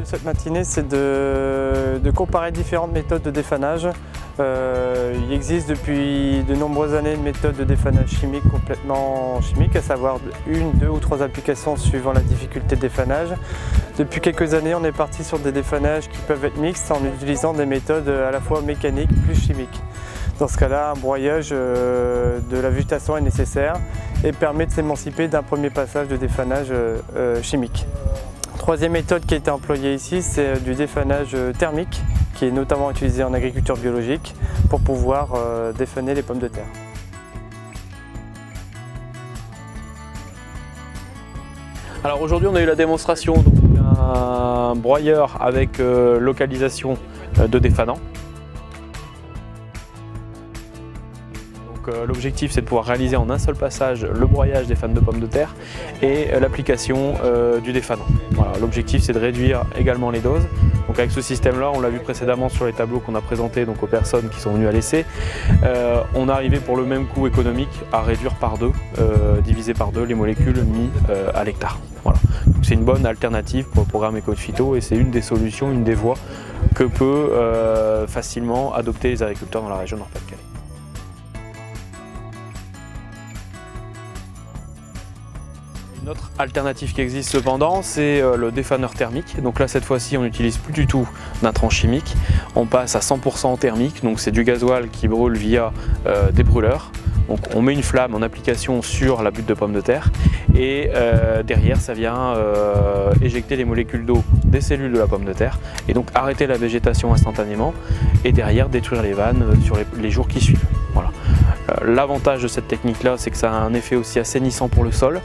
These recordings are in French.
cette matinée, c'est de comparer différentes méthodes de défanage. Il existe depuis de nombreuses années une méthode de défanage chimique complètement chimique, à savoir une, deux ou trois applications suivant la difficulté de défanage. Depuis quelques années, on est parti sur des défanages qui peuvent être mixtes en utilisant des méthodes à la fois mécaniques plus chimiques. Dans ce cas-là, un broyage de la végétation est nécessaire et permet de s'émanciper d'un premier passage de défanage chimique. Troisième méthode qui a été employée ici, c'est du défanage thermique, qui est notamment utilisé en agriculture biologique pour pouvoir défaner les pommes de terre. Alors aujourd'hui on a eu la démonstration d'un broyeur avec localisation de défanant. L'objectif c'est de pouvoir réaliser en un seul passage le broyage des fans de pommes de terre et l'application du défanant. Voilà, l'objectif c'est de réduire également les doses. Donc avec ce système là, on l'a vu précédemment sur les tableaux qu'on a présentés donc aux personnes qui sont venues à l'essai, on est arrivé pour le même coût économique à réduire par deux, diviser par deux les molécules mises à l'hectare. Voilà. C'est une bonne alternative pour le programme Éco-Phyto et c'est une des solutions, une des voies que peut facilement adopter les agriculteurs dans la région Nord-Pas-de-Calais. Une autre alternative qui existe cependant, c'est le défaneur thermique. Donc là cette fois-ci on n'utilise plus du tout d'intrants chimiques, on passe à 100% thermique, donc c'est du gasoil qui brûle via des brûleurs. Donc on met une flamme en application sur la butte de pommes de terre et derrière ça vient éjecter les molécules d'eau des cellules de la pomme de terre et donc arrêter la végétation instantanément et derrière détruire les vannes sur les jours qui suivent. Voilà. L'avantage de cette technique là, c'est que ça a un effet aussi assainissant pour le sol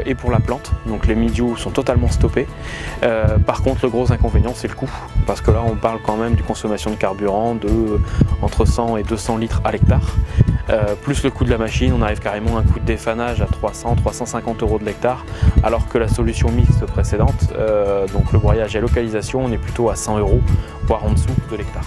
et pour la plante, donc les mildious sont totalement stoppés. Par contre le gros inconvénient c'est le coût, parce que là on parle quand même d'une consommation de carburant de entre 100 et 200 litres à l'hectare. Plus le coût de la machine, on arrive carrément à un coût de défanage à 300-350 € de l'hectare, alors que la solution mixte précédente, donc le broyage et la localisation, on est plutôt à 100 €, voire en dessous de l'hectare.